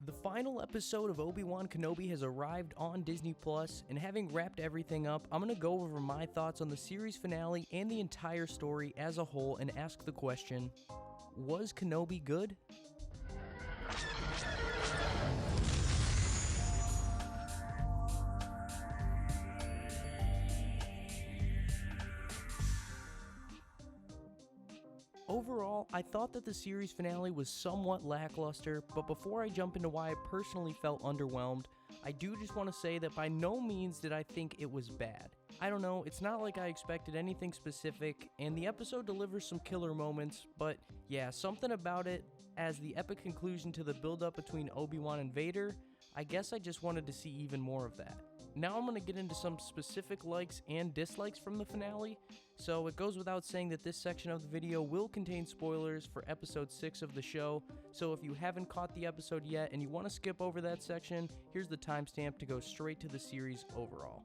The final episode of Obi-Wan Kenobi has arrived on Disney+, and having wrapped everything up, I'm going to go over my thoughts on the series finale and the entire story as a whole and ask the question, was Kenobi good? Overall, I thought that the series finale was somewhat lackluster, but before I jump into why I personally felt underwhelmed, I do just want to say that by no means did I think it was bad. I don't know, it's not like I expected anything specific, and the episode delivers some killer moments, but yeah, something about it, as the epic conclusion to the build-up between Obi-Wan and Vader, I guess I just wanted to see even more of that. Now I'm going to get into some specific likes and dislikes from the finale, so it goes without saying that this section of the video will contain spoilers for episode 6 of the show, so if you haven't caught the episode yet and you want to skip over that section, here's the timestamp to go straight to the series overall.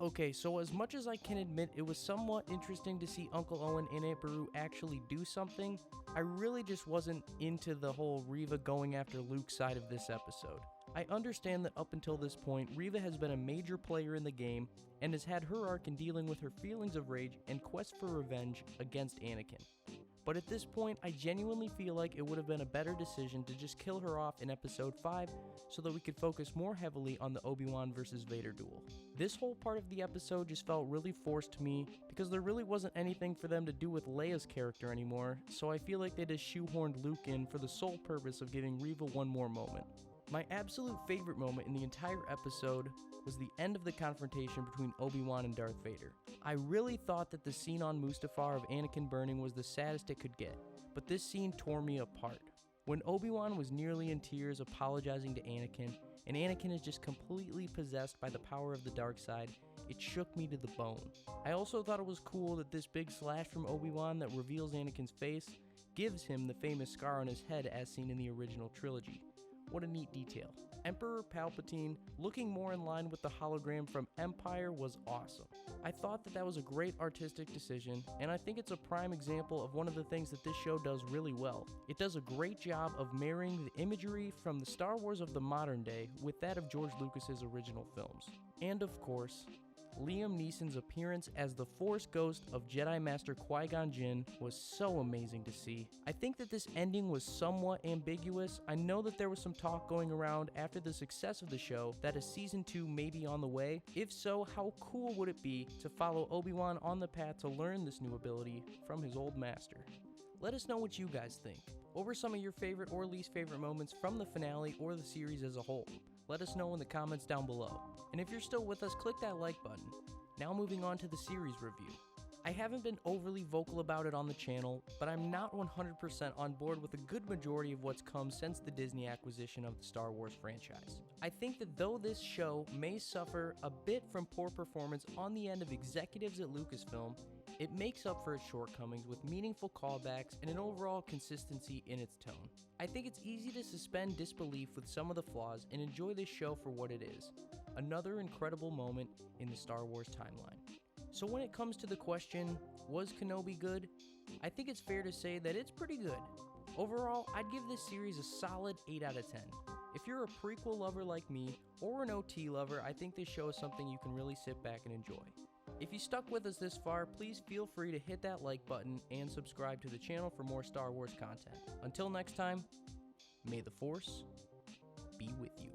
Okay, so as much as I can admit it was somewhat interesting to see Uncle Owen and Aunt Beru actually do something, I really just wasn't into the whole Reva going after Luke's side of this episode. I understand that up until this point, Reva has been a major player in the game and has had her arc in dealing with her feelings of rage and quest for revenge against Anakin. But at this point, I genuinely feel like it would have been a better decision to just kill her off in episode 5 so that we could focus more heavily on the Obi-Wan versus Vader duel. This whole part of the episode just felt really forced to me because there really wasn't anything for them to do with Leia's character anymore, so I feel like they just shoehorned Luke in for the sole purpose of giving Reva one more moment. My absolute favorite moment in the entire episode was the end of the confrontation between Obi-Wan and Darth Vader. I really thought that the scene on Mustafar of Anakin burning was the saddest it could get, but this scene tore me apart. When Obi-Wan was nearly in tears apologizing to Anakin, and Anakin is just completely possessed by the power of the dark side, it shook me to the bone. I also thought it was cool that this big slash from Obi-Wan that reveals Anakin's face gives him the famous scar on his head as seen in the original trilogy. What a neat detail. Emperor Palpatine looking more in line with the hologram from Empire was awesome. I thought that was a great artistic decision, and I think it's a prime example of one of the things that this show does really well. It does a great job of marrying the imagery from the Star Wars of the modern day with that of George Lucas's original films. And of course, Liam Neeson's appearance as the Force ghost of Jedi Master Qui-Gon Jinn was so amazing to see. I think that this ending was somewhat ambiguous. I know that there was some talk going around after the success of the show that a season 2 may be on the way. If so, how cool would it be to follow Obi-Wan on the path to learn this new ability from his old master? Let us know what you guys think. What were some of your favorite or least favorite moments from the finale or the series as a whole? Let us know in the comments down below. And if you're still with us, click that like button. Now moving on to the series review. I haven't been overly vocal about it on the channel, but I'm not 100% on board with a good majority of what's come since the Disney acquisition of the Star Wars franchise. I think that though this show may suffer a bit from poor performance on the end of executives at Lucasfilm, it makes up for its shortcomings with meaningful callbacks and an overall consistency in its tone. I think it's easy to suspend disbelief with some of the flaws and enjoy this show for what it is, another incredible moment in the Star Wars timeline. So when it comes to the question, was Kenobi good? I think it's fair to say that it's pretty good. Overall, I'd give this series a solid 8 out of 10. If you're a prequel lover like me, or an OT lover, I think this show is something you can really sit back and enjoy. If you stuck with us this far, please feel free to hit that like button and subscribe to the channel for more Star Wars content. Until next time, may the Force be with you.